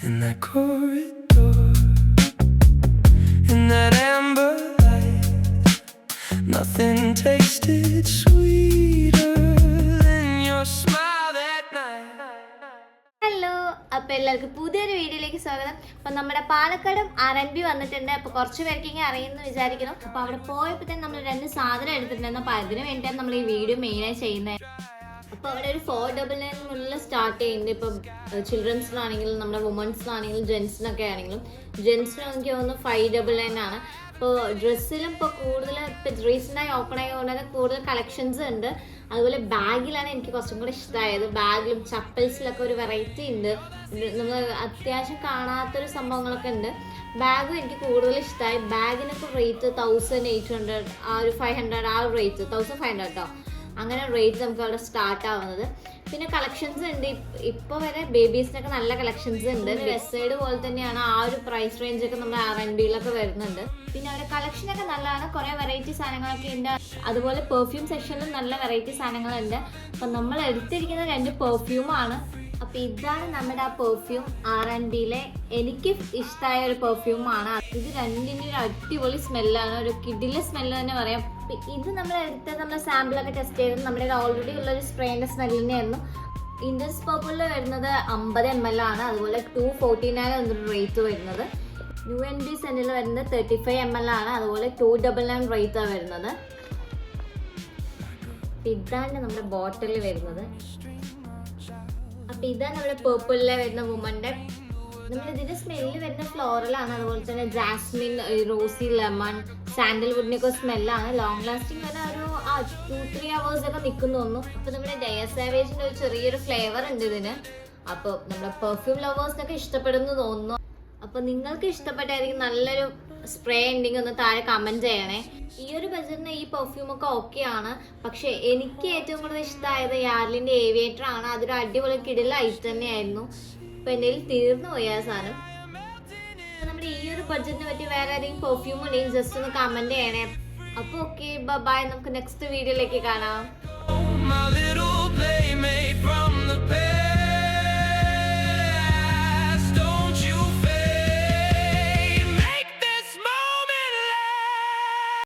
in that corridor, in that amber light. Nothing tasted sweeter than your smile that night. Hello, അപ്പോൾ എല്ലാവർക്കും പുതിയൊരു വീഡിയോയിലേക്ക് സ്വാഗതം. അപ്പം നമ്മുടെ പാലക്കാടും R&B വന്നിട്ടുണ്ട്. അപ്പോൾ കുറച്ച് പേർക്ക് ഇങ്ങനെ അറിയുമെന്ന് വിചാരിക്കണം. അപ്പോൾ അവിടെ പോയപ്പോൾ തന്നെ നമ്മൾ 2 സാധനം എടുത്തിട്ടുണ്ടായിരുന്നു. അപ്പോൾ അതിന് വേണ്ടിയാണ് നമ്മൾ ഈ വീഡിയോ മെയിനായി ചെയ്യുന്നത്. അപ്പോൾ അവിടെ ഒരു 499 സ്റ്റാർട്ട് ചെയ്യുന്നുണ്ട്. ഇപ്പം ചിൽഡ്രൻസിനാണെങ്കിലും നമ്മുടെ വുമൻസിനാണെങ്കിലും ജെൻസിനൊക്കെ ആണെങ്കിലും ജെൻസിന് എനിക്ക് തോന്നുന്നു 599 ആണ്. അപ്പോൾ ഡ്രസ്സിലും ഇപ്പോൾ കൂടുതൽ ഇപ്പം റീസെൻ്റായി ഓപ്പൺ ആയതുകൊണ്ട് തന്നെ കൂടുതൽ കളക്ഷൻസ് ഉണ്ട്. അതുപോലെ ബാഗിലാണ് എനിക്ക് കുറച്ചും കൂടെ ഇഷ്ടമായത്. ബാഗിലും ചപ്പൽസിലൊക്കെ ഒരു വെറൈറ്റി ഉണ്ട്. നമ്മൾ അത്യാവശ്യം കാണാത്തൊരു സംഭവങ്ങളൊക്കെ ഉണ്ട്. ബാഗും എനിക്ക് കൂടുതൽ ഇഷ്ടമായി. ബാഗിനൊക്കെ റേറ്റ് 1800, ആ ഒരു 500, ആ ഒരു റേറ്റ് 1500 കേട്ടോ. അങ്ങനെ റേറ്റ് നമുക്ക് അവിടെ സ്റ്റാർട്ട് ആവുന്നത്. പിന്നെ കളക്ഷൻസ് ഉണ്ട്. ഇപ്പോൾ വരെ ബേബീസിനൊക്കെ നല്ല കളക്ഷൻസ് ഉണ്ട്. വെസ്റ്റ് സൈഡ് പോലെ തന്നെയാണ് ആ ഒരു പ്രൈസ് റേഞ്ചൊക്കെ നമ്മുടെ R&Bയിലൊക്കെ വരുന്നുണ്ട്. പിന്നെ അവരുടെ കളക്ഷനൊക്കെ നല്ലതാണ്. കുറേ വെറൈറ്റി സാധനങ്ങളൊക്കെ ഉണ്ട്. അതുപോലെ പെർഫ്യൂം സെക്ഷനിലും നല്ല വെറൈറ്റി സാധനങ്ങളുണ്ട്. അപ്പം നമ്മൾ എടുത്തിരിക്കുന്ന 2 പെർഫ്യൂമാണ്. അപ്പം ഇതാണ് നമ്മുടെ ആ പെർഫ്യൂം. R&Bയിലെ എനിക്ക് ഇഷ്ടമായ ഒരു പെർഫ്യൂമാണ്. ഇത് രണ്ടിൻ്റെ ഒരു അടിപൊളി സ്മെല്ലാണ്. ഒരു കിഡിലെ സ്മെല്ല് തന്നെ പറയാം. ഇത് നമ്മൾ സാമ്പിളൊക്കെ ടെസ്റ്റ് ചെയ്തത് നമ്മുടെ ഓൾറെഡി ഉള്ള ഒരു സ്പ്രേൻ്റെ സ്മെല്ല് തന്നെയായിരുന്നു. ഇൻഡസ് പർപ്പിളിൽ വരുന്നത് 50 ml ആണ്. അതുപോലെ 249 എന്നൊരു റേറ്റ് വരുന്നത്. UNB സെന്റിൽ വരുന്നത് 35 ml ആണ്. അതുപോലെ 299 റേറ്റാണ് വരുന്നത്. ഇതാണ് നമ്മുടെ ബോട്ടിൽ വരുന്നത്. അപ്പം ഇതാണ് നമ്മുടെ പേർപ്പിളിൽ വരുന്ന വുമൻ്റെ. നമ്മളിതിൻ്റെ സ്മെല്ല് വരുന്ന ഫ്ലോറലാണ്. അതുപോലെ തന്നെ ജാസ്മിൻ, റോസി, ലെമൺ, സാൻഡൽവുഡിനൊക്കെ സ്മെല്ലാണ്. ലോങ് ലാസ്റ്റിംഗ് വരെ ഒരു 2-3 hours ഒക്കെ നിൽക്കുന്നു തോന്നുന്നു. അപ്പോൾ നമ്മുടെ ഡയർ സാവേജിൻ്റെ ഒരു ചെറിയൊരു ഫ്ലേവർ ഉണ്ട് ഇതിന്. അപ്പോൾ നമ്മുടെ പെർഫ്യൂം ലവേഴ്സിനൊക്കെ ഇഷ്ടപ്പെടുന്നു തോന്നുന്നു. അപ്പോൾ നിങ്ങൾക്ക് ഇഷ്ടപ്പെട്ടായിരിക്കും നല്ലൊരു സ്പ്രേ ഉണ്ടെങ്കിൽ ഒന്ന് താഴെ കമൻറ്റ് ചെയ്യണേ. ഈ ഒരു ബജറ്റിന് ഈ പെർഫ്യൂമൊക്കെ ഓക്കെയാണ്. പക്ഷേ എനിക്ക് ഏറ്റവും കൂടുതൽ ഇഷ്ടമായത് യാർലിൻ്റെ ഏവിയേറ്റർ ആണ്. അതൊരു അടിപൊളി കിടില ഐറ്റം തന്നെയായിരുന്നു. ഇപ്പം എൻ്റെ കയ്യിൽ തീർന്നു പോയി ആ സാധനം. നമ്മുടെ ഈ ഒരു ബഡ്ജറ്റിനെ പറ്റി വേറെ ഏതെങ്കിലും പെർഫ്യൂം ഉണ്ടെങ്കിൽ ജസ്റ്റ് ഒന്ന് കമൻറ്റ് ചെയ്യണേ. അപ്പോൾ ഓക്കെ, ബൈ. നമുക്ക് നെക്സ്റ്റ് വീഡിയോയിലേക്ക് കാണാം.